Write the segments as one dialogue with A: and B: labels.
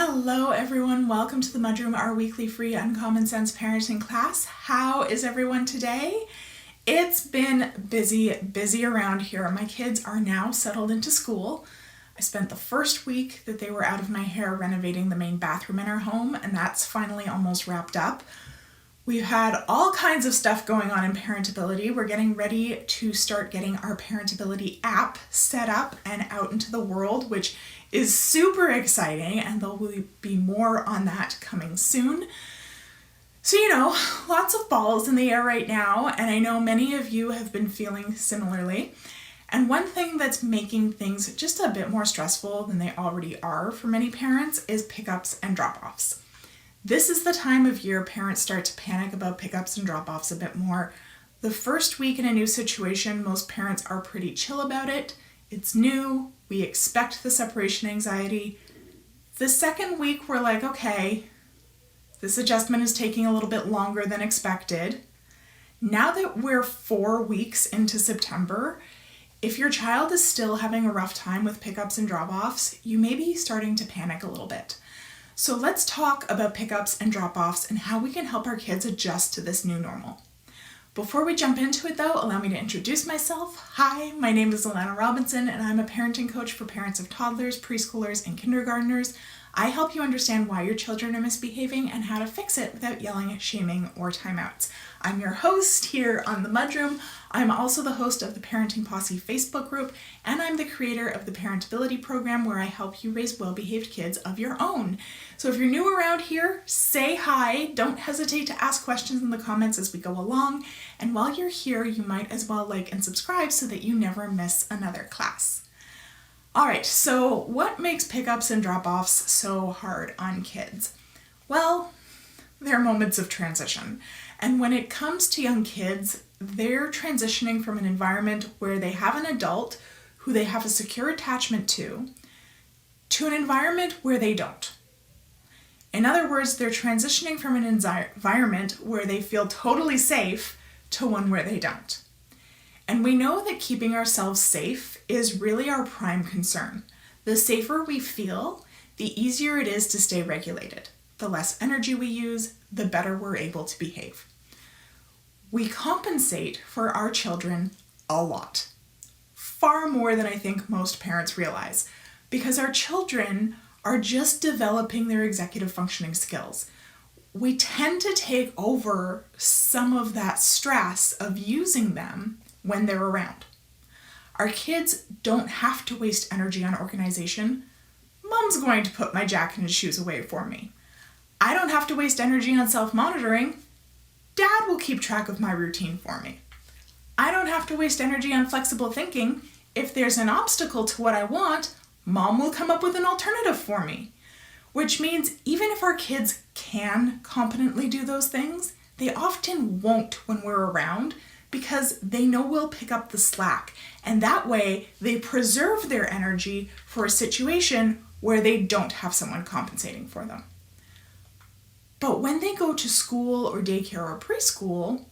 A: Hello everyone, welcome to the MudRoom, our weekly free uncommon sense parenting class. How is everyone today? It's been busy around here. My kids are now settled into school. I spent the first week that they were out of my hair renovating the main bathroom in our home, and that's finally almost wrapped up. We've had all kinds of stuff going on in Parentability. We're getting ready to start getting our Parentability app set up and out into the world, which is super exciting, and there will be more on that coming soon. So, lots of balls in the air right now, and I know many of you have been feeling similarly. And one thing that's making things just a bit more stressful than they already are for many parents is pickups and drop-offs. This is the time of year parents start to panic about pickups and drop-offs a bit more. The first week in a new situation, most parents are pretty chill about it. It's new. We expect the separation anxiety. The second week, we're like, okay, this adjustment is taking a little bit longer than expected. Now that we're 4 weeks into September, if your child is still having a rough time with pickups and drop-offs, you may be starting to panic a little bit. So let's talk about pickups and drop-offs and how we can help our kids adjust to this new normal. Before we jump into it though, allow me to introduce myself. Hi, my name is Allana Robinson, and I'm a parenting coach for parents of toddlers, preschoolers, and kindergartners. I help you understand why your children are misbehaving and how to fix it without yelling, shaming, or timeouts. I'm your host here on the MudRoom. I'm also the host of the Parenting Posse Facebook group, and I'm the creator of the Parentability program where I help you raise well-behaved kids of your own. So if you're new around here, say hi. Don't hesitate to ask questions in the comments as we go along. And while you're here, you might as well like and subscribe so that you never miss another class. All right, so what makes pickups and drop-offs so hard on kids? Well, they're moments of transition. And when it comes to young kids, they're transitioning from an environment where they have an adult who they have a secure attachment to an environment where they don't. In other words, they're transitioning from an environment where they feel totally safe to one where they don't. And we know that keeping ourselves safe is really our prime concern. The safer we feel, the easier it is to stay regulated. The less energy we use, the better we're able to behave. We compensate for our children a lot, far more than I think most parents realize, because our children are just developing their executive functioning skills. We tend to take over some of that stress of using them when they're around. Our kids don't have to waste energy on organization. Mom's going to put my jacket and shoes away for me. I don't have to waste energy on self-monitoring. Dad will keep track of my routine for me. I don't have to waste energy on flexible thinking. If there's an obstacle to what I want, Mom will come up with an alternative for me. Which means even if our kids can competently do those things, they often won't when we're around because they know we'll pick up the slack. And that way they preserve their energy for a situation where they don't have someone compensating for them. But when they go to school or daycare or preschool,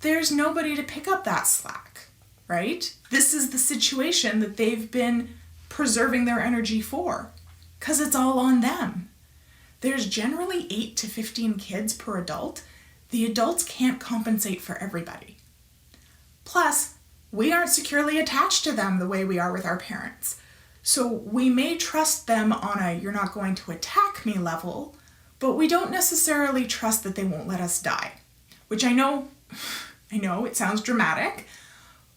A: there's nobody to pick up that slack, right? This is the situation that they've been preserving their energy for, because it's all on them. There's generally 8 to 15 kids per adult. The adults can't compensate for everybody. Plus, we aren't securely attached to them the way we are with our parents. So we may trust them on a "you're not going to attack me" level, but we don't necessarily trust that they won't let us die. Which I know it sounds dramatic,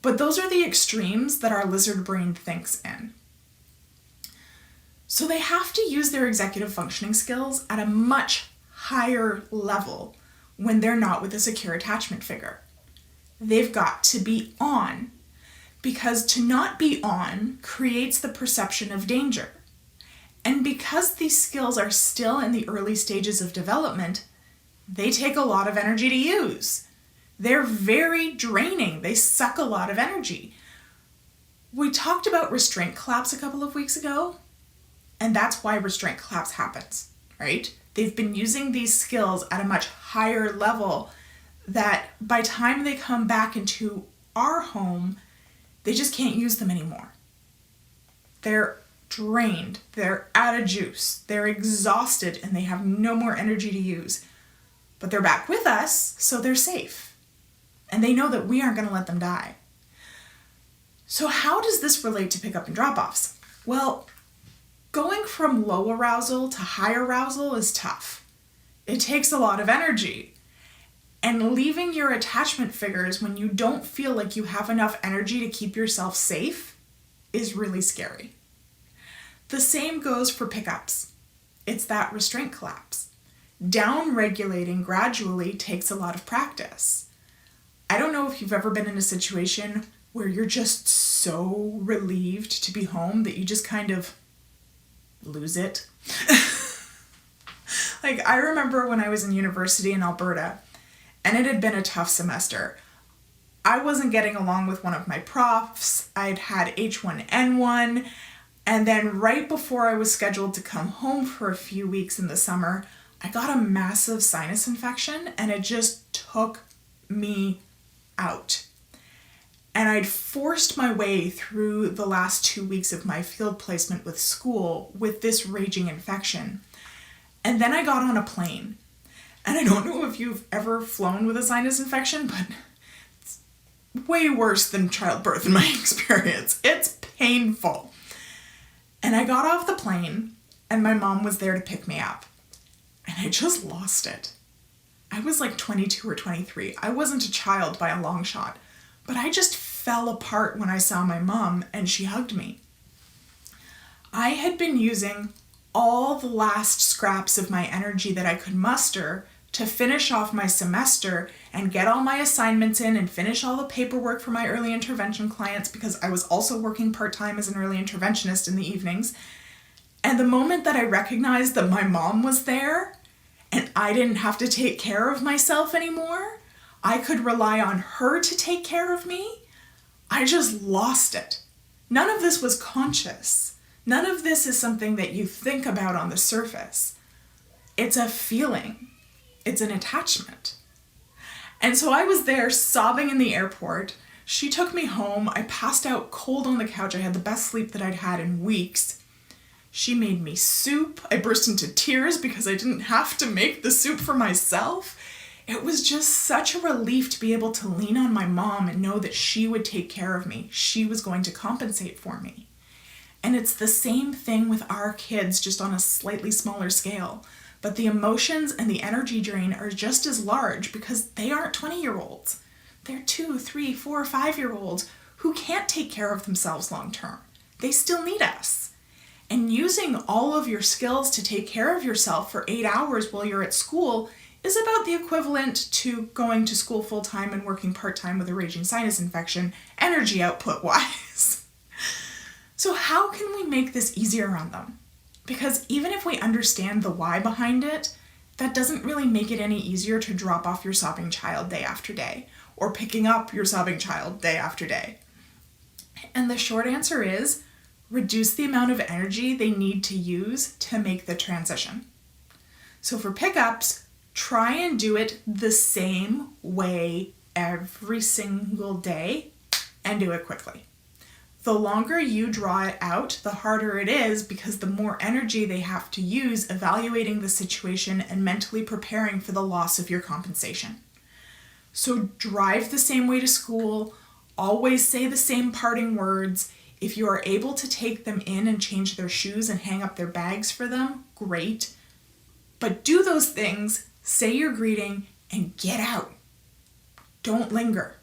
A: but those are the extremes that our lizard brain thinks in. So they have to use their executive functioning skills at a much higher level when they're not with a secure attachment figure. They've got to be on, because to not be on creates the perception of danger. And because these skills are still in the early stages of development, they take a lot of energy to use. They're very draining. They suck a lot of energy. We talked about restraint collapse a couple of weeks ago, and that's why restraint collapse happens, right? They've been using these skills at a much higher level that by the time they come back into our home, they just can't use them anymore. They're drained, they're out of juice, they're exhausted, and they have no more energy to use. But they're back with us, so they're safe. And they know that we aren't going to let them die. So how does this relate to pickup and drop-offs? Well, going from low arousal to high arousal is tough. It takes a lot of energy. And leaving your attachment figures when you don't feel like you have enough energy to keep yourself safe is really scary. The same goes for pickups. It's that restraint collapse. Down-regulating gradually takes a lot of practice. I don't know if you've ever been in a situation where you're just so relieved to be home that you just kind of lose it. Like, I remember when I was in university in Alberta, and it had been a tough semester. I wasn't getting along with one of my profs. I'd had H1N1, and then right before I was scheduled to come home for a few weeks in the summer, I got a massive sinus infection, and it just took me out. And I'd forced my way through the last 2 weeks of my field placement with school with this raging infection. And then I got on a plane. And I don't know if you've ever flown with a sinus infection, but it's way worse than childbirth in my experience. It's painful. And I got off the plane, and my mom was there to pick me up. And I just lost it. I was like 22 or 23. I wasn't a child by a long shot. But I just fell apart when I saw my mom and she hugged me. I had been using all the last scraps of my energy that I could muster to finish off my semester and get all my assignments in and finish all the paperwork for my early intervention clients, because I was also working part-time as an early interventionist in the evenings. And the moment that I recognized that my mom was there and I didn't have to take care of myself anymore, I could rely on her to take care of me, I just lost it. None of this was conscious. None of this is something that you think about on the surface. It's a feeling. It's an attachment. And so I was there sobbing in the airport. She took me home. I passed out cold on the couch. I had the best sleep that I'd had in weeks. She made me soup. I burst into tears because I didn't have to make the soup for myself. It was just such a relief to be able to lean on my mom and know that she would take care of me. She was going to compensate for me. And it's the same thing with our kids, just on a slightly smaller scale. But the emotions and the energy drain are just as large because they aren't 20-year-olds. They're 2, 3, 4, 5-year-olds who can't take care of themselves long term. They still need us. And using all of your skills to take care of yourself for 8 hours while you're at school is about the equivalent to going to school full-time and working part-time with a raging sinus infection, energy output-wise. So how can we make this easier on them? Because even if we understand the why behind it, that doesn't really make it any easier to drop off your sobbing child day after day, or picking up your sobbing child day after day. And the short answer is, reduce the amount of energy they need to use to make the transition. So for pickups, try and do it the same way every single day and do it quickly. The longer you draw it out, the harder it is, because the more energy they have to use evaluating the situation and mentally preparing for the loss of your compensation. So drive the same way to school, always say the same parting words. If you are able to take them in and change their shoes and hang up their bags for them, great. But do those things, say your greeting, and get out. Don't linger.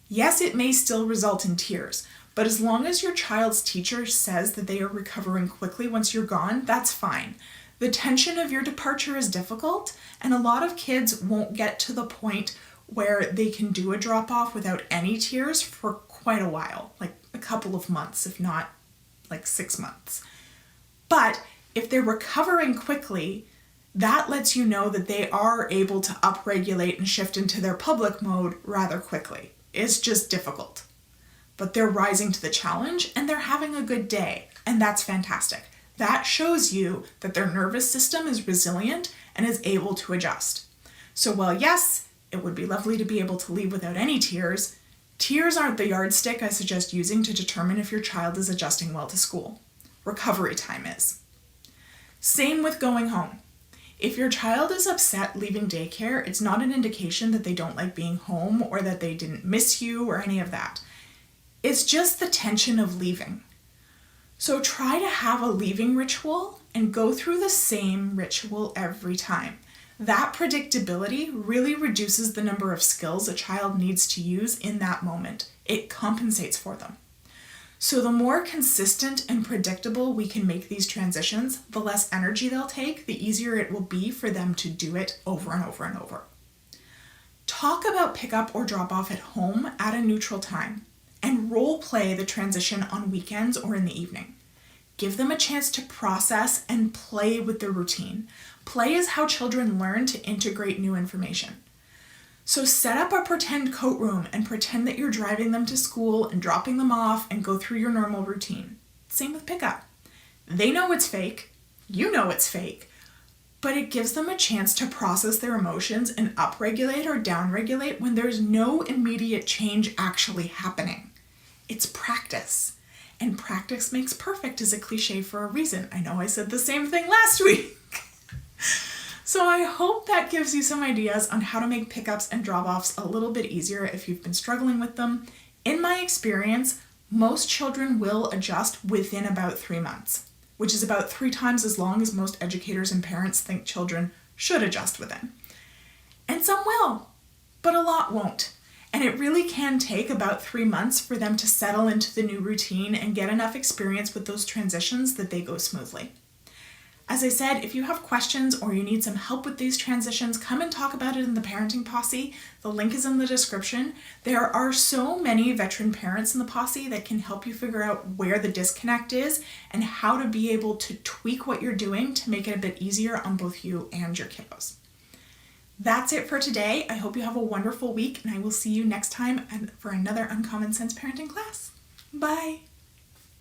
A: Yes, it may still result in tears, but as long as your child's teacher says that they are recovering quickly once you're gone, that's fine. The tension of your departure is difficult, and a lot of kids won't get to the point where they can do a drop-off without any tears for quite a while, like a couple of months, if not like 6 months. But if they're recovering quickly, that lets you know that they are able to upregulate and shift into their public mode rather quickly. It's just difficult. But they're rising to the challenge and they're having a good day, and that's fantastic. That shows you that their nervous system is resilient and is able to adjust. So while yes, it would be lovely to be able to leave without any tears, tears aren't the yardstick I suggest using to determine if your child is adjusting well to school. recovery time is. Same with going home. If your child is upset leaving daycare, it's not an indication that they don't like being home or that they didn't miss you or any of that. It's just the tension of leaving. So try to have a leaving ritual and go through the same ritual every time. That predictability really reduces the number of skills a child needs to use in that moment. It compensates for them. So the more consistent and predictable we can make these transitions, the less energy they'll take, the easier it will be for them to do it over and over and over. Talk about pickup or drop off at home at a neutral time and role play the transition on weekends or in the evening. Give them a chance to process and play with the routine. Play is how children learn to integrate new information. So set up a pretend coat room and pretend that you're driving them to school and dropping them off and go through your normal routine. Same with pickup. They know it's fake, you know it's fake, but it gives them a chance to process their emotions and upregulate or downregulate when there's no immediate change actually happening. It's practice. And practice makes perfect is a cliche for a reason. I know I said the same thing last week. So I hope that gives you some ideas on how to make pickups and drop-offs a little bit easier if you've been struggling with them. In my experience, most children will adjust within about 3 months, which is about 3 times as long as most educators and parents think children should adjust within. And some will, but a lot won't. And it really can take about 3 months for them to settle into the new routine and get enough experience with those transitions that they go smoothly. As I said, if you have questions or you need some help with these transitions, come and talk about it in the Parenting Posse. The link is in the description. There are so many veteran parents in the Posse that can help you figure out where the disconnect is and how to be able to tweak what you're doing to make it a bit easier on both you and your kiddos. That's it for today. I hope you have a wonderful week, and I will see you next time for another Uncommon Sense parenting class. Bye.